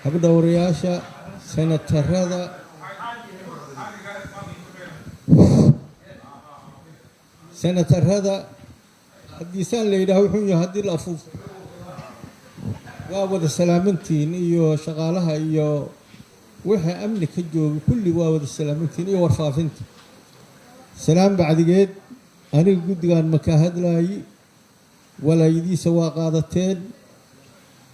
habdhowrayaasha senatarada haddii saan la yidhaah wuxuu yahay haddii la afuufo waa wada salaamantiin iyo shaqaalaha iyo wixii amni ka jooga kulli waa wada salaamantiin iyo warfaafinta salaam bacdigeed aniga guddigan ma ka hadlaayi walaayadiisa waa qaadateen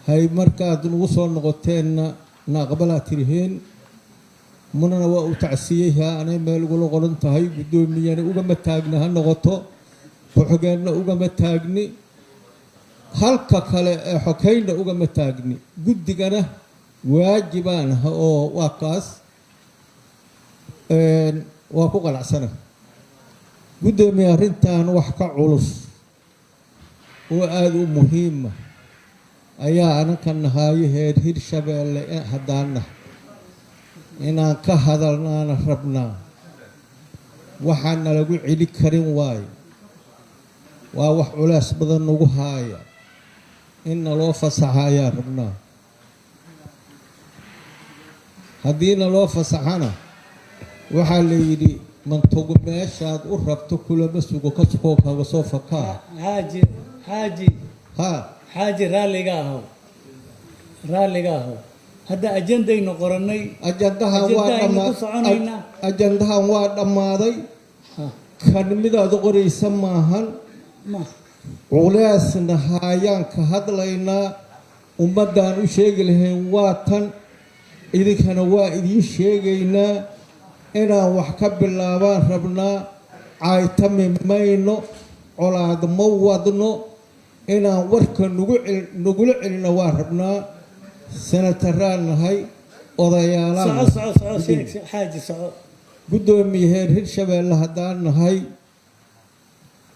hay markaad nagu soo noqoteenna na aqbalaa tiriheen munana waa u tacsiyeyhaa anay meel ugula qoran tahay guddoomiyana ugama taagni ha noqoto ku-xigeenna ugama taagni halka kale ee xokeynna ugama taagni guddigana waajibaan ah oo waa kaas waa ku qanacsana guddoomiye arrintan wax ka culus oo aada u muhiima ayaa ananka nahaayo heer hirshabeelle haddaana inaan ka hadalnaana rabnaa waxaana lagu celi karin waayo waa wax culays badan nagu haaya inna loo fasaxa ayaa rabnaa haddiina loo fasaxana waxaa la yidhi mantugu meeshaad u rabto kulama sugo ka sukoo kaga soo fakaa xaaji raalliga ahow hadda ajandaynu qorannay ajandahan waa dhammaaday kan midaad qoraysa maahan culeysna haayaan ka hadlaynaa ummaddaan u sheegi lahayn waa tan idinkana waa idiin sheegaynaa inaan wax ka bilaabaan rabnaa caaytami mayno colaad ma wadno inaan warka nagula celina waa rabnaa senataraan nahay odayaalaan guddoomiye heer hirshabeelle haddaan nahay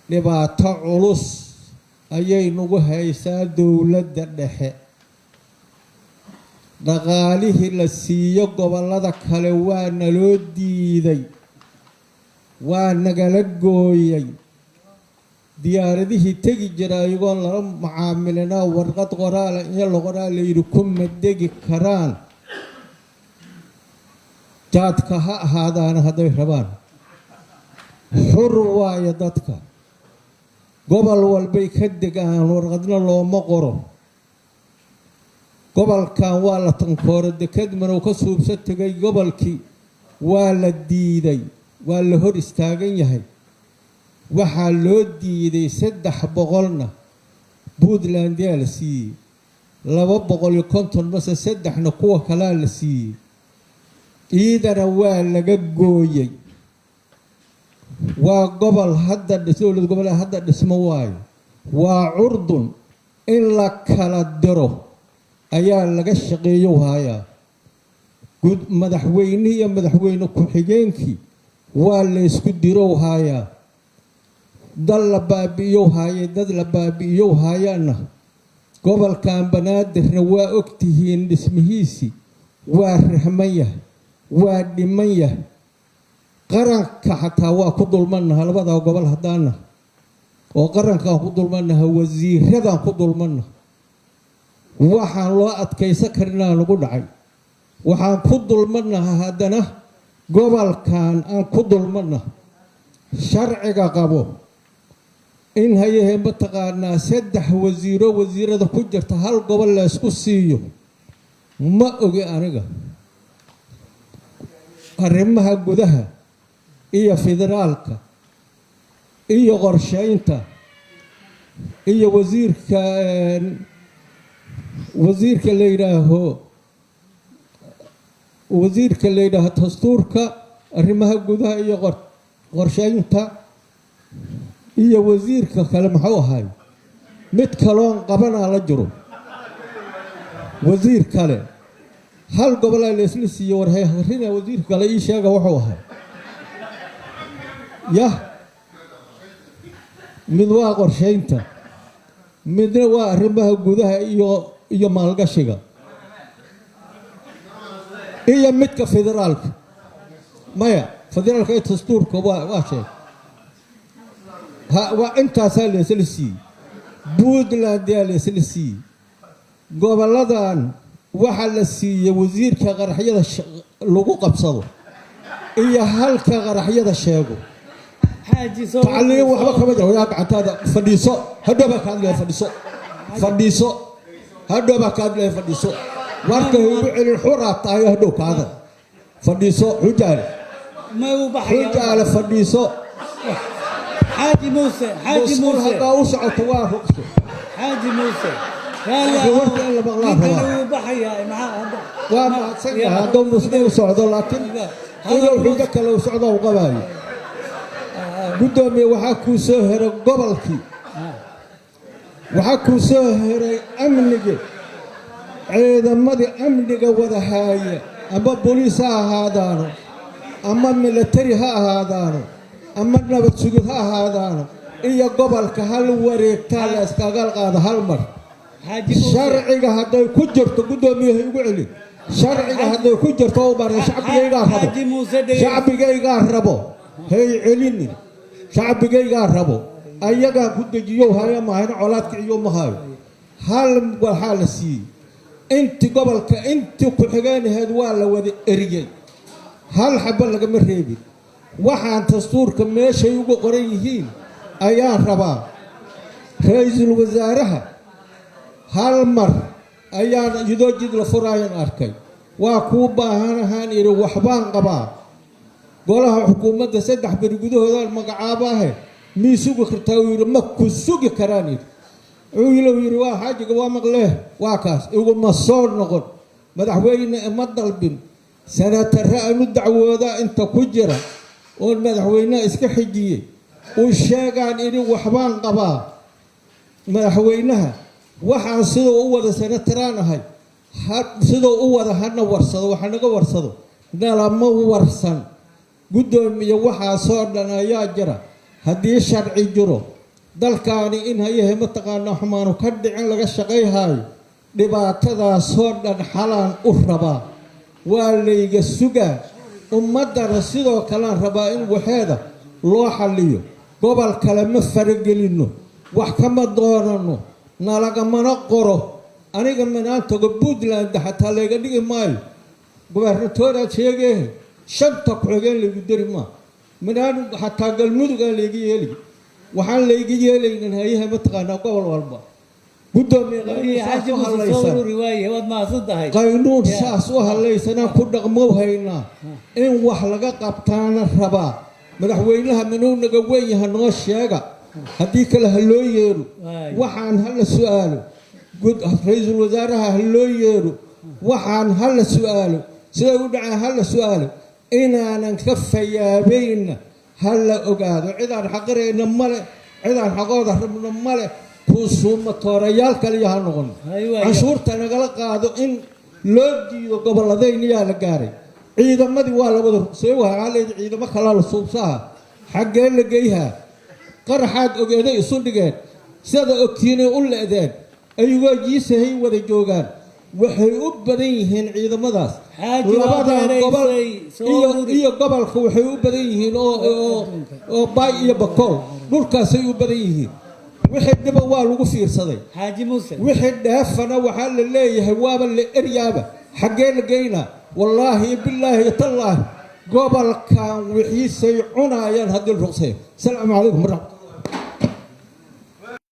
dhibaato culus ayay nagu haysaa dowladda dhexe dhaqaalihii la siiyo gobollada kale waa naloo diiday waa nagala gooyay diyaaradihii tegi jira iyagoon lala macaamilinaa warqad qoraala iyo loqoraa layidhi kuma degi karaan jaadka ha ahaadaana hadday rabaan xur waayo dadka gobol walbay ka degaan warqadna looma qoro gobolkan waa la tankooro deked manow ka suubsa tegay gobolkii waa la diiday waa la hor istaagan yahay waxaa loo diiday 300 puntland yaa la siiyey 250 mase 3 kuwa kalaa la siiyey ciidana waa laga gooyey waa gobol hadda dowlad gobol hadda dhismo waayo waa curdun in la kala diro ayaa laga shaqeeyo hayaa madaxweyne iyo madaxweyne ku-xigeenkii waa la isku diro hayaa dal la baabi'iyo haye dad la baabi'iyo hayana gobolkan banaadirna waa ogtihiin dhismihiisii waa raxman yahay waa dhiman yahay qaranka xataa waa ku dulmanaha labada gobol haddaana oo qarankaan ku dulmanaha wasiiradaan ku dulmanaha waxaan loo adkaysan karinaa nagu dhacay waxaan ku dulmanaha haddana gobolkan aan ku dulmanaha sharciga qabo in hayahee mataqaanaa 3 wasiirada ku jirta hal gobol la isku siiyo ma ogi aniga arrimaha gudaha iyo federaalka iyo qorsheynta iyo wasiirka la yidhaaho dastuurka arrimaha gudaha iyo qorsheynta iyo wasiirka kale muxuu ahay mid kaloon qabanaa la jiro wasiir kale hal gobolaa la isla siiye warhay harina wasiirka kale ii sheega wuxuu ahay yah mid waa qorsheynta midna waa arrimaha gudaha iyo maalgashiga iyo midka federaalka maya federaalka iyo dastuurka waa sheeg waa intaasaa la isla siiyey puntland yaa la isla siiyey goboladan waxa la siiyey wasiirka qaraxyada lagu qabsado iyo halka qaraxyada sheego حاجي سو تعليم وحبا كما جرى يا قعتادا فديسو هدو با كاد لي فديسو هدو با كاد لي فديسو warka ugu celin xura tahay hado kaada fadhiiso xujaale ما هو بحي xujaale fadhiiso حاجي موسى حاجي موسى hada u socoto waa ruqso حاجي موسى لا warka in la maqlaa هو بحي مع هذا waa mahadsan yahay hadoo muslim u socdo laakiin inuu xujo kale u socdo u qabaayo gudoomiye waxaa ku soo heray gobolkii waxaa ku soo heray amniga ciidamadii amniga wada haaya ama booliis ha ahaadaano ama military ha ahaadaano ama nabad sugid ha ahaadaano iyo gobolka hal wareegtaa la iskaga qaado hal mar sharciga hadday ku jirto gudoomiyaha igu celi sharciga hadday ku jirto oo baray shacbigaygaa rabo hay celinin shacbigaygaa rabo ayagaa ku dejiyo haya maahan colaadka iyo mahayo hal waxaa la siiyey intii gobolka intii ku xigeenaheed waa la wada eriyey hal xaba lagama reebin waxaan dastuurka meeshay ugu qoran yihiin ayaan rabaa ra'iisul wasaaraha hal mar ayaan iyadoo jid la furaayan arkay waa kuu baahanahaan iri waxbaan qabaa golaha xukuumadda 3 bari gudahooda magacaabaahe mii sugi kartaa uu yiri ma ku sugi karaan uu yiri waa xaajiga waa maqlee waa kaas igu ma soo noqon madaxweyne ma dalbin sanatara aanu dacwooda inta ku jira oo madaxweyne iska xijiyay uu sheegaan in waxbaan qabaa madaxweynaha waxaan sidoo u wada sanataraan ahay sidoo u wada hana warsado waxa naga warsado nalama warsan gudoomiye waxaa soo dhan ayaa jira haddii sharci jiro dalkaani in hayahay mataqaana xumaanu ka dhicin laga shaqayhayo dhibaatadaasoo dhan xalaan u rabaa waa layga sugaa ummadana sidoo kalean rabaa in waxeeda loo xalliyo gobol kale ma faragelinno wax kama doonano nalagamana qoro aniga manaantago puntland xataa layga dhigi maayo gobernatooraad sheegee 5 ku-xigeen laygu dari maa manaan xataa galmudug aan layga yeeli waxaan layga yeelaynin hayaha mataqaanaa gobol walba qaynuun saas u halaysanaan ku dhaqmow haynaa in wax laga qabtaana rabaa madaxweynaha manuu naga weynyaha noo sheega haddii kale ha loo yeero waxaan hala su-aalo ra'iisul wasaaraha ha loo yeero waxaan hala su-aalo siday u dhaceen hala su-aalo inaanan ka fayaabayna hala ogaado cidaan xaqirayna male cidaan xaqooda rabno male kusuuma toorayaal kaliya ha noqon canshuurta nagala qaado in loo diido gobolladayniyaa la gaaray ciidamadii waa la wada rugsay waxaa leeyahay ciidamo kala la suubsaha xaggee la geeyhaa qaraxaad ogeeday isu dhigeen sida ogtiinay u leedeen ayagoo jiisahay wada joogaan waxay u badan yihiin ciidamadaas labadan gobol iyo gobolka waxay u badan yihiin oo baay iyo bakool dhulkaasay u badan yihiin wixii dhiba waa lagu fiirsaday حاجي موسى wixii dheefana waxaa la leeyahay waaba la eryaaba xaggee la geynaa wallaahi billaahi tallaahi gobolkan wixiisay cunayaan haddii la ruqsay salaamu calaykum